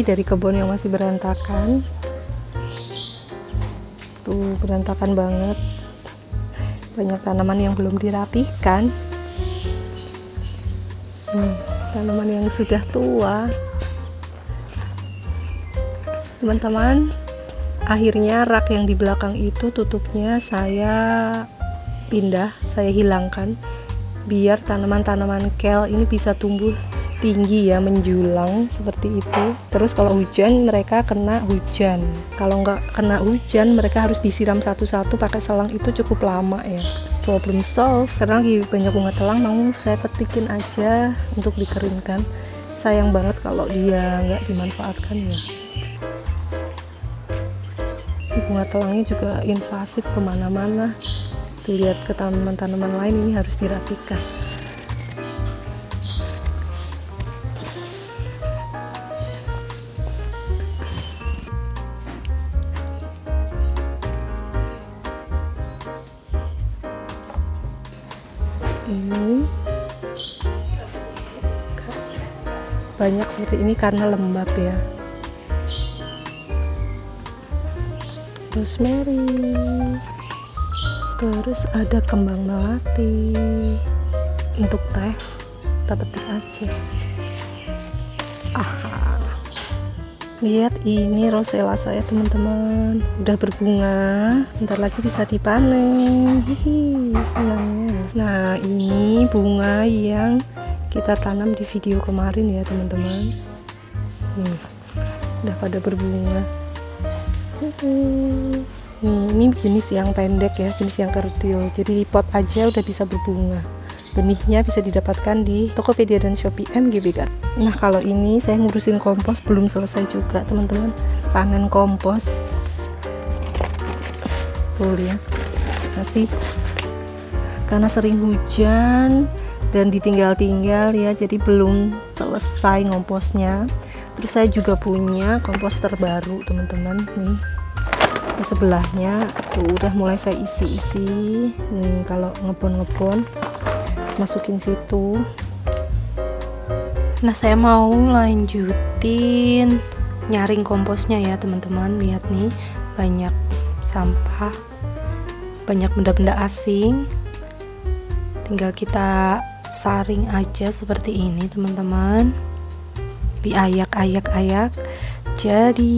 dari kebun yang masih berantakan. Tuh, berantakan banget. Banyak tanaman yang belum dirapihkan. Tanaman yang sudah tua. Teman-teman, akhirnya rak yang di belakang itu tutupnya saya pindah, saya hilangkan biar tanaman-tanaman kale ini bisa tumbuh tinggi ya, menjulang seperti itu. Terus kalau hujan mereka kena hujan, kalau nggak kena hujan mereka harus disiram satu-satu pakai selang, itu cukup lama ya. Problem solve. Karena lagi banyak bunga telang, mau saya petikin aja untuk dikeringkan. Sayang banget kalau dia nggak dimanfaatkan ya. Bunga telangnya juga invasif kemana-mana. Tuh, lihat ke tanaman-tanaman lain, ini harus dirapikan. Ini banyak seperti ini karena lembab ya. Rosemary, terus ada kembang melati. Untuk teh kita petik aja. Lihat ini rosella saya teman-teman, udah berbunga, bentar lagi bisa dipanen. Hihi, senangnya. Nah, ini bunga yang kita tanam di video kemarin ya teman-teman. Nih, udah pada berbunga. Ini jenis yang pendek ya, jenis yang kerdil, jadi di pot aja udah bisa berbunga. Benihnya bisa didapatkan di Tokopedia dan Shopee MGB Garden. Nah, kalau ini saya ngurusin kompos belum selesai juga teman-teman, panen kompos. Tuh lihat, masih karena sering hujan dan ditinggal-tinggal ya, jadi belum selesai ngomposnya. Terus saya juga punya kompos terbaru teman-teman, nih di sebelahnya tuh udah mulai saya isi-isi. Nih kalau ngebon masukin situ. Nah, saya mau lanjutin nyaring komposnya ya teman-teman. Lihat nih, banyak sampah, banyak benda-benda asing, tinggal kita saring aja seperti ini teman-teman, diayak-ayak-ayak jadi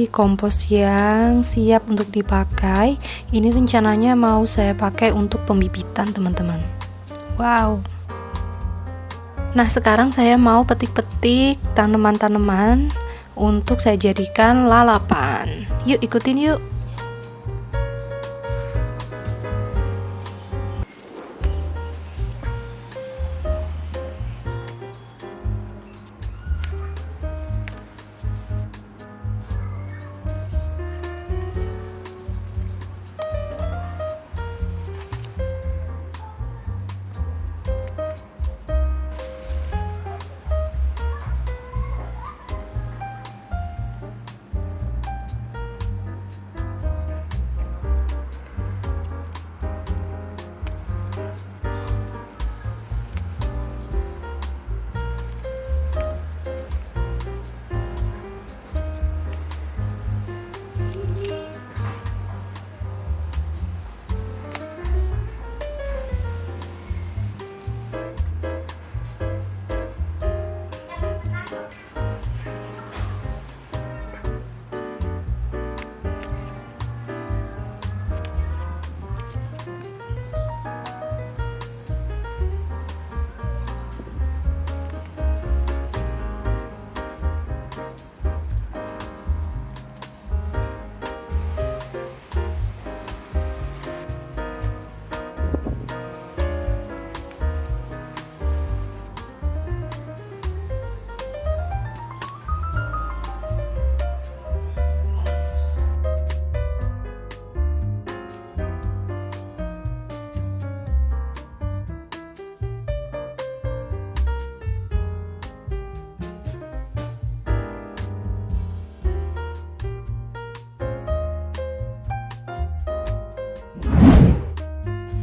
kompos yang siap untuk dipakai. Ini rencananya mau saya pakai untuk pembibitan teman-teman. Wow. Nah, sekarang saya mau petik-petik tanaman-tanaman untuk saya jadikan lalapan. Yuk ikutin yuk.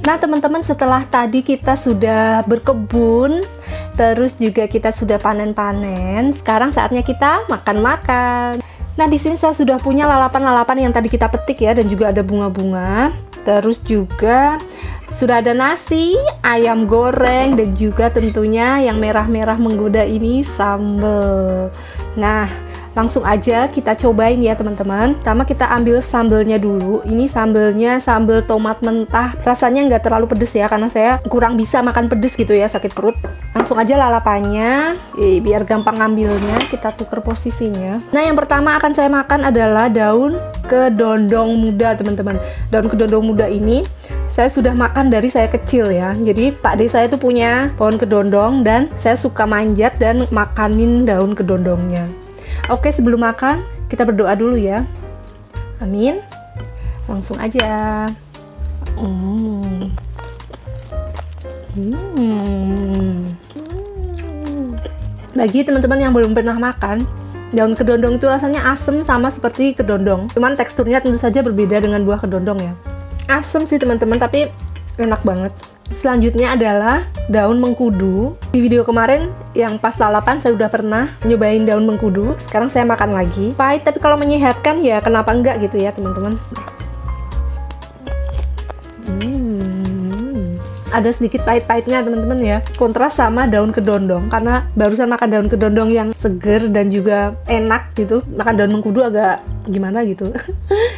Nah teman-teman, setelah tadi kita sudah berkebun, Terus juga kita sudah panen-panen. Sekarang saatnya kita makan-makan. Nah, di sini saya sudah punya lalapan-lalapan yang tadi kita petik ya, dan juga ada bunga-bunga. Terus juga sudah ada nasi, ayam goreng, dan juga tentunya yang merah-merah menggoda ini sambal. Nah, langsung aja kita cobain ya teman-teman. Pertama kita ambil sambelnya dulu. Ini sambelnya sambal tomat mentah. Rasanya nggak terlalu pedes ya, karena saya kurang bisa makan pedes gitu ya, sakit perut. Langsung aja lalapannya, biar gampang ngambilnya. Kita tuker posisinya. Nah, yang pertama akan saya makan adalah daun kedondong muda teman-teman. Daun kedondong muda ini saya sudah makan dari saya kecil ya. Jadi Pak De saya tuh punya pohon kedondong dan saya suka manjat dan makanin daun kedondongnya. Oke, sebelum makan kita berdoa dulu ya. Amin. Langsung aja. Bagi teman-teman yang belum pernah makan, daun kedondong itu rasanya asem sama seperti kedondong. Cuman teksturnya tentu saja berbeda dengan buah kedondong ya. Asem sih teman-teman, tapi enak banget. Selanjutnya adalah daun mengkudu. Di video kemarin yang pas lalapan saya udah pernah nyobain daun mengkudu. Sekarang saya makan lagi. Pahit, tapi kalau menyehatkan ya kenapa enggak gitu ya teman-teman. Ada sedikit pahit-pahitnya teman-teman ya. Kontras sama daun kedondong, karena barusan makan daun kedondong yang seger dan juga enak gitu. Makan daun mengkudu agak gimana gitu.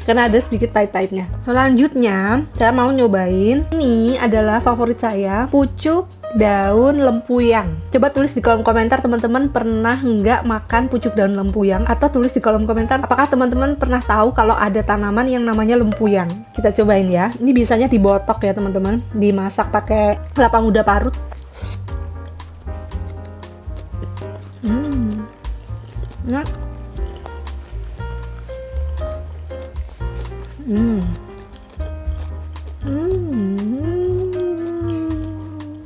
Karena ada sedikit pahit-pahitnya. Selanjutnya saya mau nyobain, ini adalah favorit saya, pucuk daun lempuyang. Coba tulis di kolom komentar teman-teman pernah nggak makan pucuk daun lempuyang, atau tulis di kolom komentar apakah teman-teman pernah tahu kalau ada tanaman yang namanya lempuyang. Kita cobain ya. Ini biasanya dibotok ya teman-teman, dimasak pakai kelapa muda parut. Enak.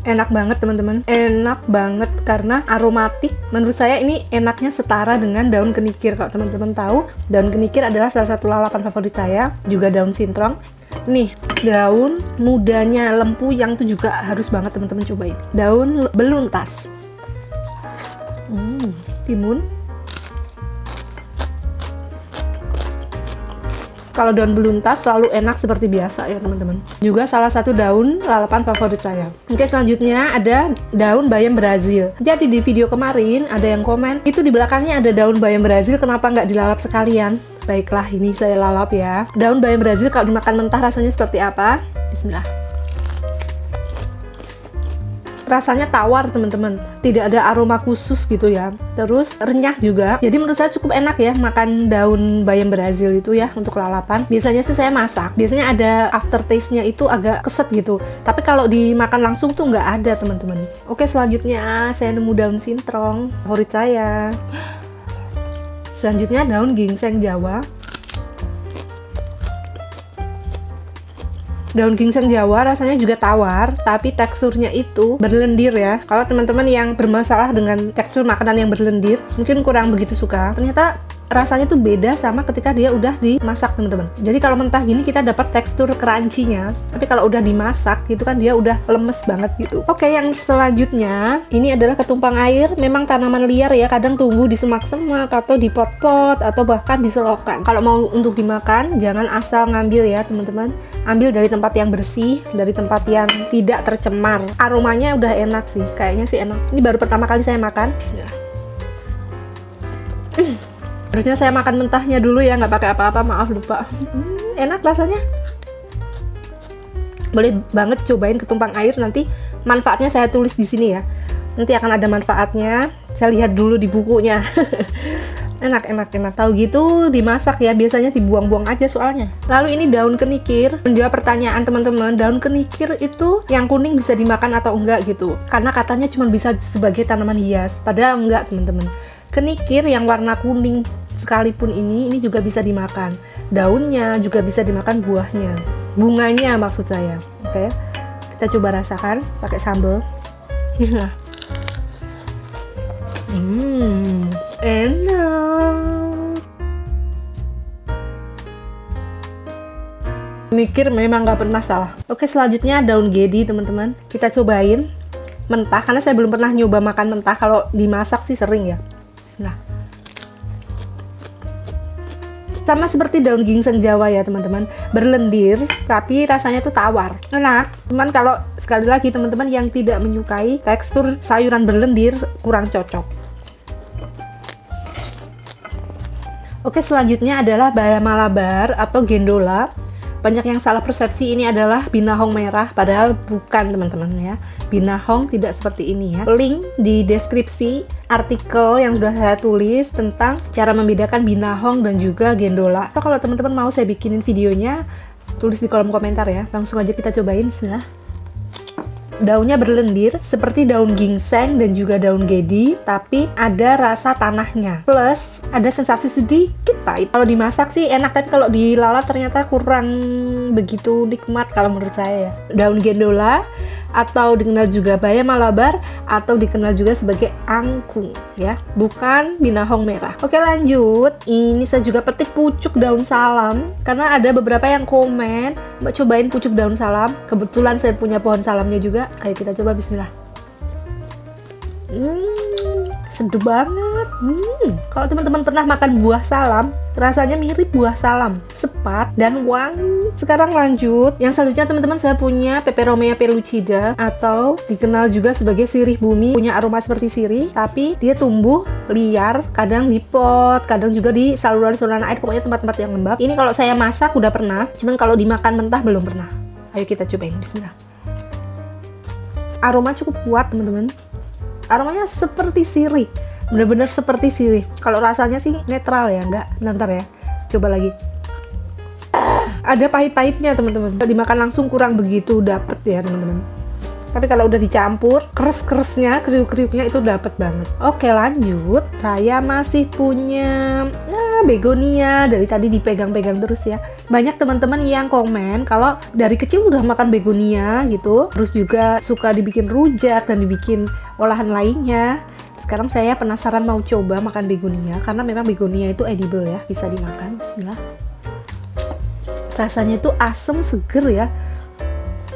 Enak banget teman-teman, enak banget karena aromatik. Menurut saya ini enaknya setara dengan daun kenikir. Kalau teman-teman tahu, daun kenikir adalah salah satu lalapan favorit saya, juga daun sintrong. Nih, daun mudanya lempuyang itu juga harus banget teman-teman cobain. Daun beluntas, timun. Kalau daun beluntas selalu enak seperti biasa ya teman-teman. Juga salah satu daun lalapan favorit saya. Oke, selanjutnya ada daun bayam Brazil. Jadi di video kemarin ada yang komen, itu di belakangnya ada daun bayam Brazil, kenapa nggak dilalap sekalian? Baiklah, ini saya lalap ya. Daun bayam Brazil kalau dimakan mentah rasanya seperti apa? Bismillah. Rasanya tawar teman-teman, tidak ada aroma khusus gitu ya. Terus renyah juga. Jadi menurut saya cukup enak ya makan daun bayam Brazil itu ya untuk lalapan. Biasanya sih saya masak, biasanya ada aftertaste-nya itu agak keset gitu. Tapi kalau dimakan langsung tuh nggak ada teman-teman. Oke, selanjutnya saya nemu daun sintrong, favorit saya. Selanjutnya daun ginseng Jawa. Daun ginseng Jawa rasanya juga tawar, tapi teksturnya itu berlendir ya. Kalau teman-teman yang bermasalah dengan tekstur makanan yang berlendir, mungkin kurang begitu suka. Ternyata rasanya tuh beda sama ketika dia udah dimasak teman-teman. Jadi kalau mentah gini kita dapat tekstur crunchy-nya, tapi kalau udah dimasak gitu kan dia udah lemes banget gitu. Oke, yang selanjutnya ini adalah ketumpang air. Memang tanaman liar ya, kadang tumbuh di semak-semak atau di pot-pot atau bahkan di selokan. Kalau mau untuk dimakan jangan asal ngambil ya teman-teman. Ambil dari tempat yang bersih, dari tempat yang tidak tercemar. Aromanya udah enak sih, kayaknya sih enak. Ini baru pertama kali saya makan. Bismillah. Harusnya saya makan mentahnya dulu ya, nggak pakai apa-apa, maaf lupa. Enak rasanya. Boleh banget cobain ketumpang air, nanti manfaatnya saya tulis di sini ya. Nanti akan ada manfaatnya. Saya lihat dulu di bukunya. Enak. Tahu gitu dimasak ya, biasanya dibuang-buang aja soalnya. Lalu ini daun kenikir. Menjawab pertanyaan teman-teman, daun kenikir itu yang kuning bisa dimakan atau enggak gitu. Karena katanya cuma bisa sebagai tanaman hias. Padahal enggak teman-teman. Kenikir yang warna kuning sekalipun ini juga bisa dimakan. Daunnya juga bisa dimakan, buahnya. Bunganya maksud saya. Oke. Kita coba rasakan pakai sambal. Enak. Kenikir memang nggak pernah salah. Oke, selanjutnya daun gedi teman-teman. Kita cobain. mentah, karena saya belum pernah nyoba makan mentah. Kalau dimasak sih sering ya. Bismillah. Sama seperti daun ginseng Jawa ya teman-teman, berlendir tapi rasanya tuh tawar, enak. Cuman kalau sekali lagi teman-teman yang tidak menyukai tekstur sayuran berlendir, kurang cocok. Oke, selanjutnya adalah bayam Malabar atau gendola. Banyak yang salah persepsi ini adalah binahong merah, padahal bukan teman-teman ya. Binahong tidak seperti ini ya. Link di deskripsi artikel yang sudah saya tulis tentang cara membedakan binahong dan juga gendola. Atau kalau teman-teman mau saya bikinin videonya, tulis di kolom komentar ya. Langsung aja kita cobain. Nah, daunnya berlendir seperti daun ginseng dan juga daun gedi, tapi ada rasa tanahnya. Plus ada sensasi sedikit pahit. Kalau dimasak sih enak, tapi kalau dilalap ternyata kurang begitu nikmat kalau menurut saya ya. Daun gendola atau dikenal juga bayam Malabar atau dikenal juga sebagai angkung ya, bukan binahong merah. Oke, lanjut. Ini saya juga petik pucuk daun salam karena ada beberapa yang komen, Mbak cobain pucuk daun salam. Kebetulan saya punya pohon salamnya juga. Ayo kita coba, bismillah. Sedap banget. Kalau teman-teman pernah makan buah salam, rasanya mirip buah salam, sepat dan wangi. Sekarang lanjut. Yang selanjutnya teman-teman, saya punya Peperomia pellucida atau dikenal juga sebagai sirih bumi. Punya aroma seperti sirih, tapi dia tumbuh liar, kadang di pot, kadang juga di saluran-saluran air, pokoknya tempat-tempat yang lembab. Ini kalau saya masak udah pernah, cuman kalau dimakan mentah belum pernah. Ayo kita cobain, bismillah. Aroma cukup kuat teman-teman. Aromanya seperti sirih, bener-bener seperti sirih. Kalau rasanya sih netral ya, enggak. Bentar ya, coba lagi. Ada pahit-pahitnya teman-teman. Dimakan langsung kurang begitu dapet ya teman-teman. Tapi kalau udah dicampur, keres-keresnya, kriuk-kriuknya itu dapet banget. Oke, lanjut. Saya masih punya begonia, dari tadi dipegang-pegang terus ya. Banyak teman-teman yang komen kalau dari kecil udah makan begonia gitu, terus juga suka dibikin rujak dan dibikin olahan lainnya. Sekarang saya penasaran mau coba makan begonia karena memang begonia itu edible ya, bisa dimakan. Bismillah. Rasanya itu asem seger ya.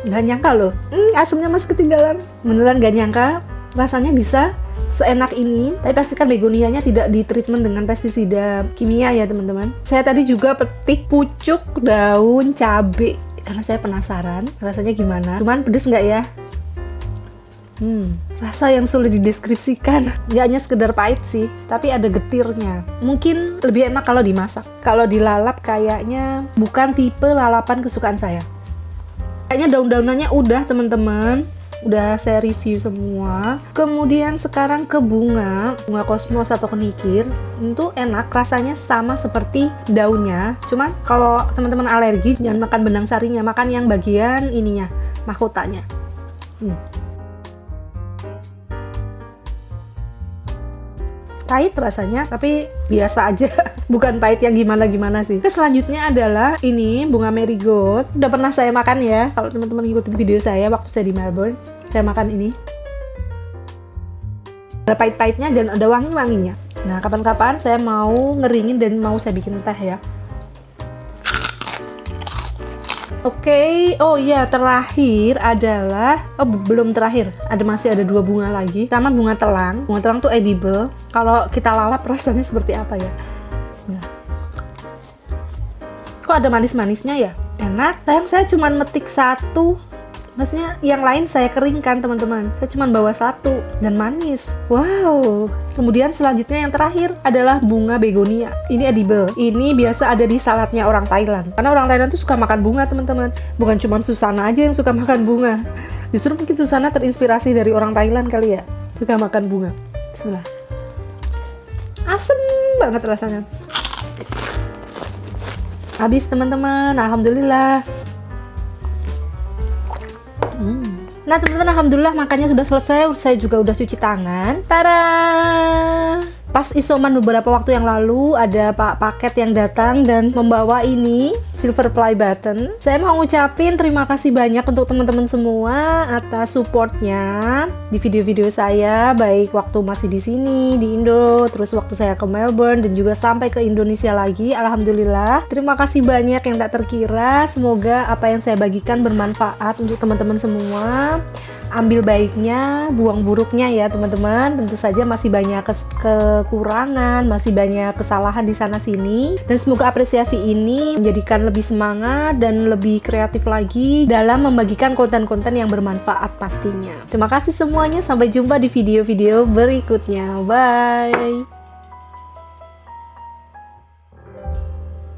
Nggak nyangka loh, asemnya masih ketinggalan. Beneran nggak nyangka rasanya bisa seenak ini. Tapi pastikan begonianya tidak ditreatment dengan pestisida kimia ya teman-teman. Saya tadi juga petik pucuk daun cabe karena saya penasaran rasanya gimana. Cuman pedes nggak ya? Rasa yang sulit dideskripsikan. Nggak hanya sekedar pahit sih, tapi ada getirnya. Mungkin lebih enak kalau dimasak. Kalau dilalap kayaknya bukan tipe lalapan kesukaan saya. Kayaknya daun-daunannya udah teman-teman, udah saya review semua. Kemudian sekarang ke bunga kosmos atau kenikir. Itu enak, rasanya sama seperti daunnya. Cuman kalau teman-teman alergi jangan makan benang sarinya, makan yang bagian ininya, mahkotanya. Pahit rasanya, tapi biasa aja. Bukan pahit yang gimana-gimana sih. Terus selanjutnya adalah ini bunga marigold. Udah pernah saya makan ya. Kalau teman-teman ngikutin video saya waktu saya di Melbourne, saya makan ini. Ada pahit-pahitnya dan ada wangi-wanginya. Nah, kapan-kapan saya mau ngeringin dan mau saya bikin teh ya. Oke, oh iya, terakhir adalah, belum terakhir, masih ada 2 bunga lagi. Pertama bunga telang. Bunga telang tuh edible. Kalau kita lalap rasanya seperti apa ya? Bismillah. Kok ada manis-manisnya ya? Enak. Sayang saya cuma metik 1. Maksudnya yang lain saya keringkan teman-teman. Saya cuma bawa 1 dan manis. Wow. Kemudian selanjutnya yang terakhir adalah bunga begonia. Ini edible. Ini biasa ada di saladnya orang Thailand. Karena orang Thailand tuh suka makan bunga teman-teman. Bukan cuma Susana aja yang suka makan bunga. Justru mungkin Susana terinspirasi dari orang Thailand kali ya. Suka makan bunga. Bismillah. Asem banget rasanya. Habis teman-teman. Alhamdulillah. Nah teman-teman, alhamdulillah makannya sudah selesai. Saya juga udah cuci tangan. Tada! Pas isoman beberapa waktu yang lalu ada paket yang datang dan membawa ini silver play button. Saya mau ngucapin terima kasih banyak untuk teman-teman semua atas supportnya di video-video saya, baik waktu masih di sini di Indo, terus waktu saya ke Melbourne dan juga sampai ke Indonesia lagi. Alhamdulillah, terima kasih banyak yang tak terkira. Semoga apa yang saya bagikan bermanfaat untuk teman-teman semua. Ambil baiknya, buang buruknya ya teman-teman. Tentu saja masih banyak kekurangan, masih banyak kesalahan di sana sini. Dan semoga apresiasi ini menjadikan lebih semangat dan lebih kreatif lagi dalam membagikan konten-konten yang bermanfaat pastinya. Terima kasih semuanya, sampai jumpa di video-video berikutnya. Bye!